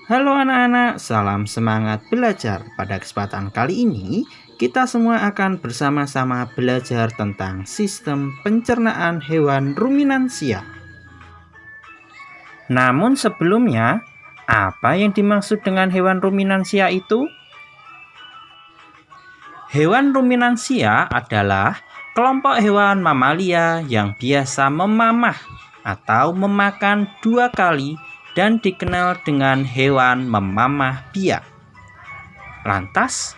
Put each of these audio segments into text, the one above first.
Halo anak-anak, salam semangat belajar. Pada kesempatan kali ini, kita semua akan bersama-sama belajar tentang sistem pencernaan hewan ruminansia. Namun sebelumnya, apa yang dimaksud dengan hewan ruminansia itu? Hewan ruminansia adalah kelompok hewan mamalia yang biasa memamah atau memakan 2 kali dan dikenal dengan hewan memamah biak. Lantas,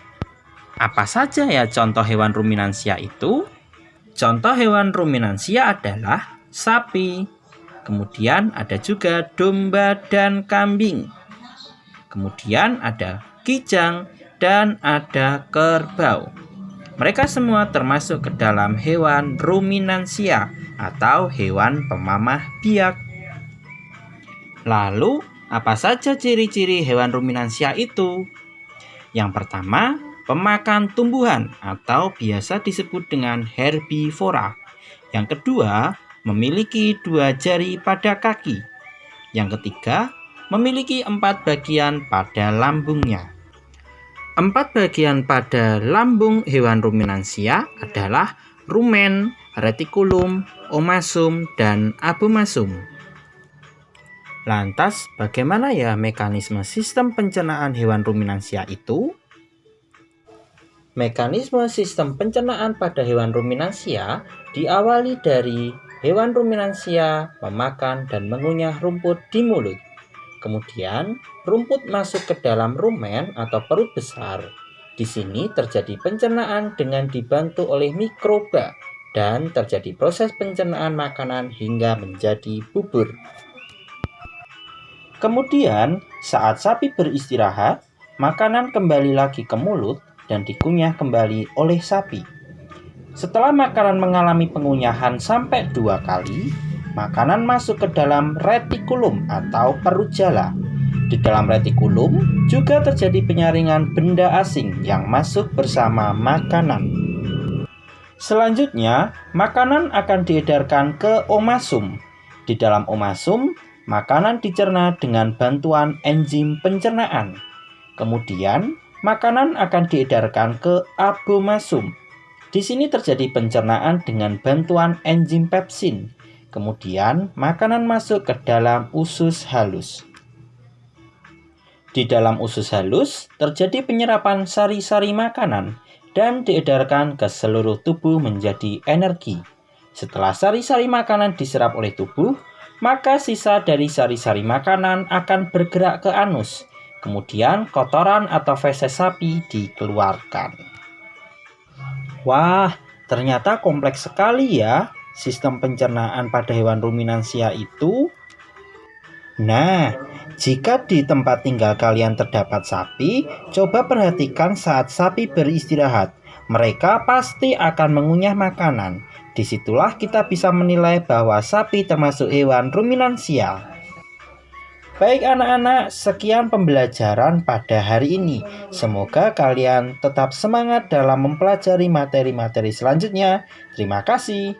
apa saja ya contoh hewan ruminansia itu? Contoh hewan ruminansia adalah sapi, kemudian ada juga domba dan kambing, kemudian ada kijang dan ada kerbau. Mereka semua termasuk ke dalam hewan ruminansia atau hewan pemamah biak. Lalu, apa saja ciri-ciri hewan ruminansia itu? Yang pertama, pemakan tumbuhan atau biasa disebut dengan herbivora. Yang kedua, memiliki 2 jari pada kaki. Yang ketiga, memiliki 4 bagian pada lambungnya. 4 bagian pada lambung hewan ruminansia adalah rumen, retikulum, omasum, dan abomasum. Lantas, bagaimana ya mekanisme sistem pencernaan hewan ruminansia itu? Mekanisme sistem pencernaan pada hewan ruminansia diawali dari hewan ruminansia memakan dan mengunyah rumput di mulut. Kemudian, rumput masuk ke dalam rumen atau perut besar. Di sini terjadi pencernaan dengan dibantu oleh mikroba dan terjadi proses pencernaan makanan hingga menjadi bubur. Kemudian, saat sapi beristirahat, makanan kembali lagi ke mulut dan dikunyah kembali oleh sapi. Setelah makanan mengalami pengunyahan sampai 2 kali, makanan masuk ke dalam retikulum atau perut jala. Di dalam retikulum juga terjadi penyaringan benda asing yang masuk bersama makanan. Selanjutnya, makanan akan diedarkan ke omasum. Di dalam omasum, makanan dicerna dengan bantuan enzim pencernaan. Kemudian, makanan akan diedarkan ke abomasum. Di sini terjadi pencernaan dengan bantuan enzim pepsin. Kemudian, makanan masuk ke dalam usus halus. Di dalam usus halus, terjadi penyerapan sari-sari makanan dan diedarkan ke seluruh tubuh menjadi energi. Setelah sari-sari makanan diserap oleh tubuh, maka sisa dari sari-sari makanan akan bergerak ke anus. Kemudian kotoran atau feses sapi dikeluarkan. Wah, ternyata kompleks sekali ya sistem pencernaan pada hewan ruminansia itu. Nah, jika di tempat tinggal kalian terdapat sapi, coba perhatikan saat sapi beristirahat. Mereka pasti akan mengunyah makanan. Disitulah kita bisa menilai bahwa sapi termasuk hewan ruminansia. Baik anak-anak, sekian pembelajaran pada hari ini. Semoga kalian tetap semangat dalam mempelajari materi-materi selanjutnya. Terima kasih.